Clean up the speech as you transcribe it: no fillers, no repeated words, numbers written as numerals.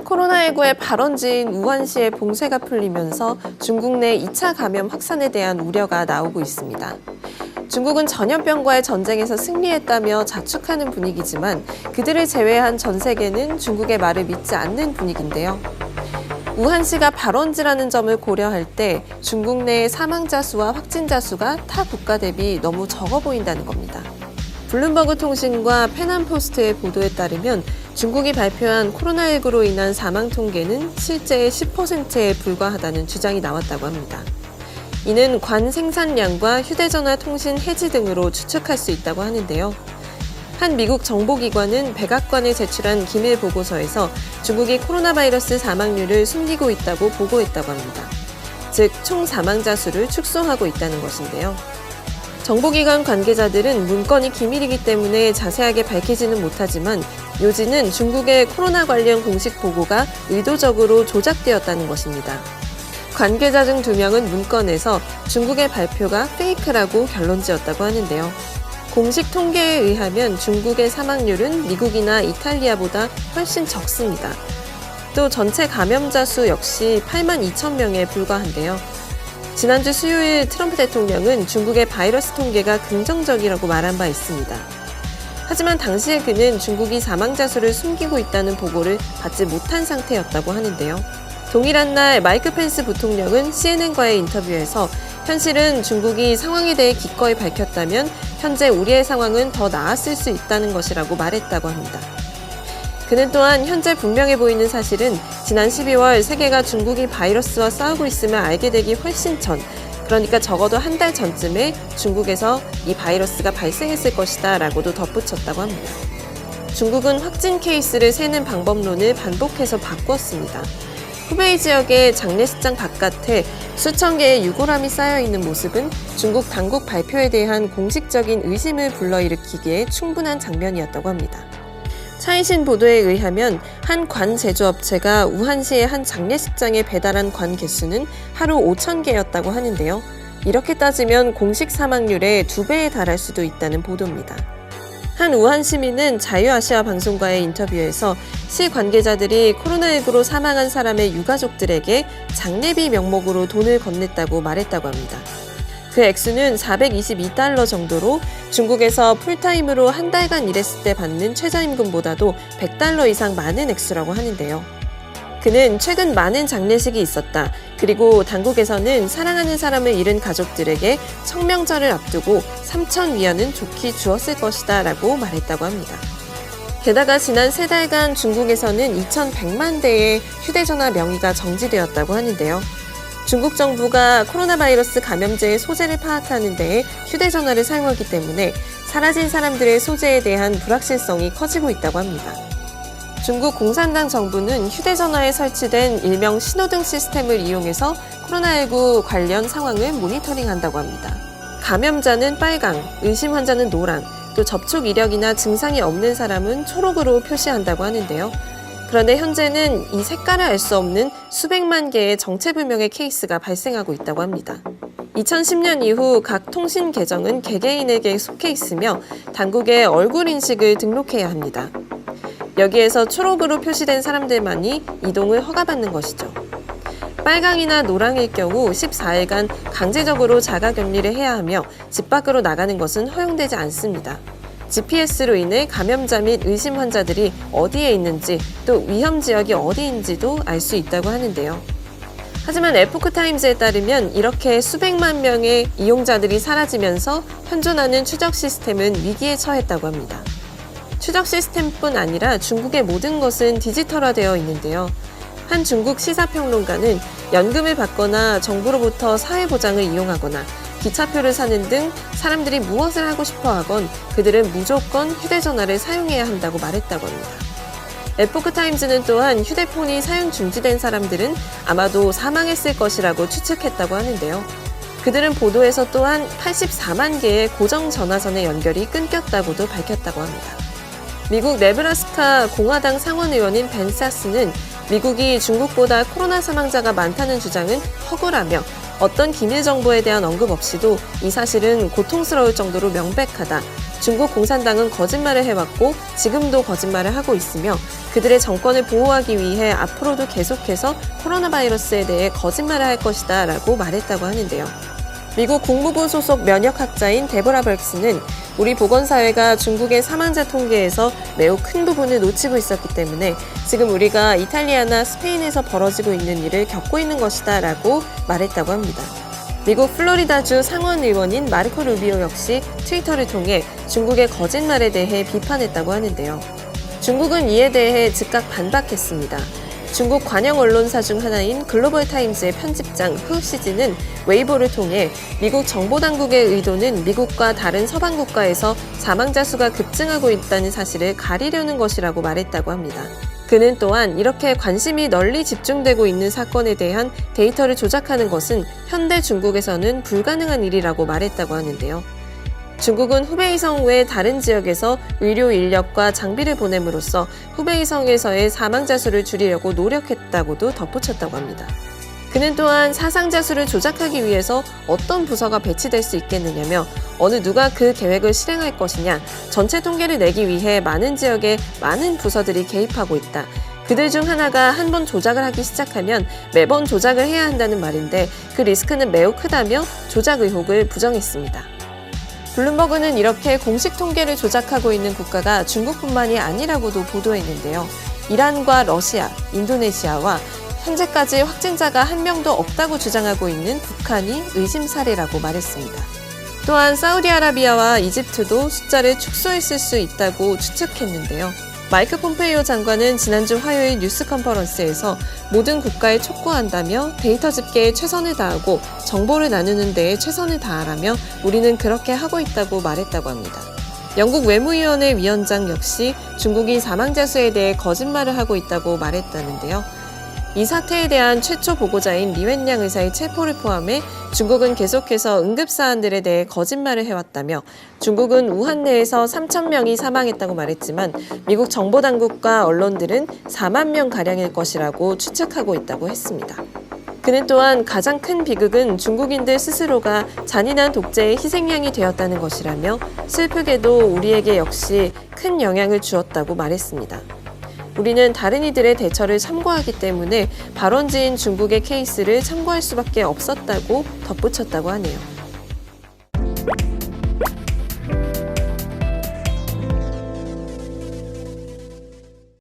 코로나19의 발원지인 우한시의 봉쇄가 풀리면서 중국 내 2차 감염 확산에 대한 우려가 나오고 있습니다. 중국은 전염병과의 전쟁에서 승리했다며 자축하는 분위기지만 그들을 제외한 전 세계는 중국의 말을 믿지 않는 분위기인데요. 우한시가 발원지라는 점을 고려할 때 중국 내의 사망자 수와 확진자 수가 타 국가 대비 너무 적어 보인다는 겁니다. 블룸버그 통신과 페남포스트의 보도에 따르면 중국이 발표한 코로나19로 인한 사망 통계는 실제의 10%에 불과하다는 주장이 나왔다고 합니다. 이는 관 생산량과 휴대전화 통신 해지 등으로 추측할 수 있다고 하는데요. 한 미국 정보기관은 백악관에 제출한 기밀 보고서에서 중국이 코로나 바이러스 사망률을 숨기고 있다고 보고했다고 합니다. 즉, 총 사망자 수를 축소하고 있다는 것인데요. 정보기관 관계자들은 문건이 기밀이기 때문에 자세하게 밝히지는 못하지만 요지는 중국의 코로나 관련 공식 보고가 의도적으로 조작되었다는 것입니다. 관계자 중 2명은 문건에서 중국의 발표가 페이크라고 결론지었다고 하는데요. 공식 통계에 의하면 중국의 사망률은 미국이나 이탈리아보다 훨씬 적습니다. 또 전체 감염자 수 역시 8만 2천 명에 불과한데요. 지난주 수요일 트럼프 대통령은 중국의 바이러스 통계가 긍정적이라고 말한 바 있습니다. 하지만 당시에 그는 중국이 사망자 수를 숨기고 있다는 보고를 받지 못한 상태였다고 하는데요. 동일한 날 마이크 펜스 부통령은 CNN과의 인터뷰에서 현실은 중국이 상황에 대해 기꺼이 밝혔다면 현재 우리의 상황은 더 나았을 수 있다는 것이라고 말했다고 합니다. 그는 또한 현재 분명해 보이는 사실은 지난 12월 세계가 중국이 바이러스와 싸우고 있음을 알게 되기 훨씬 전, 그러니까 적어도 한 달 전쯤에 중국에서 이 바이러스가 발생했을 것이다 라고도 덧붙였다고 합니다. 중국은 확진 케이스를 세는 방법론을 반복해서 바꾸었습니다. 후베이 지역의 장례식장 바깥에 수천 개의 유골함이 쌓여있는 모습은 중국 당국 발표에 대한 공식적인 의심을 불러일으키기에 충분한 장면이었다고 합니다. 차이신 보도에 의하면 한 관 제조업체가 우한시의 한 장례식장에 배달한 관 개수는 하루 5천 개였다고 하는데요. 이렇게 따지면 공식 사망률의 2배에 달할 수도 있다는 보도입니다. 한 우한 시민은 자유아시아 방송과의 인터뷰에서 시 관계자들이 코로나19로 사망한 사람의 유가족들에게 장례비 명목으로 돈을 건넸다고 말했다고 합니다. 그 액수는 422달러 정도로 중국에서 풀타임으로 한 달간 일했을 때 받는 최저임금보다도 100달러 이상 많은 액수라고 하는데요. 그는 최근 많은 장례식이 있었다. 그리고 당국에서는 사랑하는 사람을 잃은 가족들에게 청명절을 앞두고 3,000위안은 좋게 주었을 것이다 라고 말했다고 합니다. 게다가 지난 3달간 중국에서는 2,100만 대의 휴대전화 명의가 정지되었다고 하는데요. 중국 정부가 코로나 바이러스 감염제의 소재를 파악하는 데에 휴대전화를 사용하기 때문에 사라진 사람들의 소재에 대한 불확실성이 커지고 있다고 합니다. 중국 공산당 정부는 휴대전화에 설치된 일명 신호등 시스템을 이용해서 코로나19 관련 상황을 모니터링한다고 합니다. 감염자는 빨강, 의심 환자는 노랑, 또 접촉 이력이나 증상이 없는 사람은 초록으로 표시한다고 하는데요. 그런데 현재는 이 색깔을 알 수 없는 수백만 개의 정체불명의 케이스가 발생하고 있다고 합니다. 2010년 이후 각 통신 계정은 개개인에게 속해 있으며 당국의 얼굴 인식을 등록해야 합니다. 여기에서 초록으로 표시된 사람들만이 이동을 허가받는 것이죠. 빨강이나 노랑일 경우 14일간 강제적으로 자가격리를 해야 하며 집 밖으로 나가는 것은 허용되지 않습니다. GPS로 인해 감염자 및 의심 환자들이 어디에 있는지 또 위험 지역이 어디인지도 알 수 있다고 하는데요. 하지만 에포크타임즈에 따르면 이렇게 수백만 명의 이용자들이 사라지면서 현존하는 추적 시스템은 위기에 처했다고 합니다. 추적 시스템뿐 아니라 중국의 모든 것은 디지털화되어 있는데요. 한 중국 시사평론가는 연금을 받거나 정부로부터 사회보장을 이용하거나 기차표를 사는 등 사람들이 무엇을 하고 싶어 하건 그들은 무조건 휴대전화를 사용해야 한다고 말했다고 합니다. 에포크타임즈는 또한 휴대폰이 사용 중지된 사람들은 아마도 사망했을 것이라고 추측했다고 하는데요. 그들은 보도에서 또한 84만 개의 고정 전화선의 연결이 끊겼다고도 밝혔다고 합니다. 미국 네브라스카 공화당 상원의원인 벤 사스는 미국이 중국보다 코로나 사망자가 많다는 주장은 허구라며 어떤 기밀 정보에 대한 언급 없이도 이 사실은 고통스러울 정도로 명백하다. 중국 공산당은 거짓말을 해왔고 지금도 거짓말을 하고 있으며 그들의 정권을 보호하기 위해 앞으로도 계속해서 코로나 바이러스에 대해 거짓말을 할 것이다 라고 말했다고 하는데요. 미국 국무부 소속 면역학자인 데보라 벌크스는 우리 보건사회가 중국의 사망자 통계에서 매우 큰 부분을 놓치고 있었기 때문에 지금 우리가 이탈리아나 스페인에서 벌어지고 있는 일을 겪고 있는 것이다 라고 말했다고 합니다. 미국 플로리다주 상원 의원인 마르코 루비오 역시 트위터를 통해 중국의 거짓말에 대해 비판했다고 하는데요. 중국은 이에 대해 즉각 반박했습니다. 중국 관영 언론사 중 하나인 글로벌 타임즈의 편집장 후 시진은 웨이보를 통해 미국 정보당국의 의도는 미국과 다른 서방 국가에서 사망자 수가 급증하고 있다는 사실을 가리려는 것이라고 말했다고 합니다. 그는 또한 이렇게 관심이 널리 집중되고 있는 사건에 대한 데이터를 조작하는 것은 현대 중국에서는 불가능한 일이라고 말했다고 하는데요. 중국은 후베이성 외 다른 지역에서 의료 인력과 장비를 보냄으로써 후베이성에서의 사망자 수를 줄이려고 노력했다고도 덧붙였다고 합니다. 그는 또한 사상자 수를 조작하기 위해서 어떤 부서가 배치될 수 있겠느냐며 어느 누가 그 계획을 실행할 것이냐, 전체 통계를 내기 위해 많은 지역에 많은 부서들이 개입하고 있다. 그들 중 하나가 한 번 조작을 하기 시작하면 매번 조작을 해야 한다는 말인데 그 리스크는 매우 크다며 조작 의혹을 부정했습니다. 블룸버그는 이렇게 공식 통계를 조작하고 있는 국가가 중국뿐만이 아니라고도 보도했는데요. 이란과 러시아, 인도네시아와 현재까지 확진자가 한 명도 없다고 주장하고 있는 북한이 의심 사례라고 말했습니다. 또한 사우디아라비아와 이집트도 숫자를 축소했을 수 있다고 추측했는데요. 마이크 폼페이오 장관은 지난주 화요일 뉴스 컨퍼런스에서 모든 국가에 촉구한다며 데이터 집계에 최선을 다하고 정보를 나누는 데에 최선을 다하라며 우리는 그렇게 하고 있다고 말했다고 합니다. 영국 외무위원회 위원장 역시 중국이 사망자 수에 대해 거짓말을 하고 있다고 말했다는데요. 이 사태에 대한 최초 보고자인 리웬양 의사의 체포를 포함해 중국은 계속해서 응급사안들에 대해 거짓말을 해왔다며 중국은 우한 내에서 3,000명이 사망했다고 말했지만 미국 정보당국과 언론들은 4만 명가량일 것이라고 추측하고 있다고 했습니다. 그는 또한 가장 큰 비극은 중국인들 스스로가 잔인한 독재의 희생양이 되었다는 것이라며 슬프게도 우리에게 역시 큰 영향을 주었다고 말했습니다. 우리는 다른 이들의 대처를 참고하기 때문에 발원지인 중국의 케이스를 참고할 수밖에 없었다고 덧붙였다고 하네요.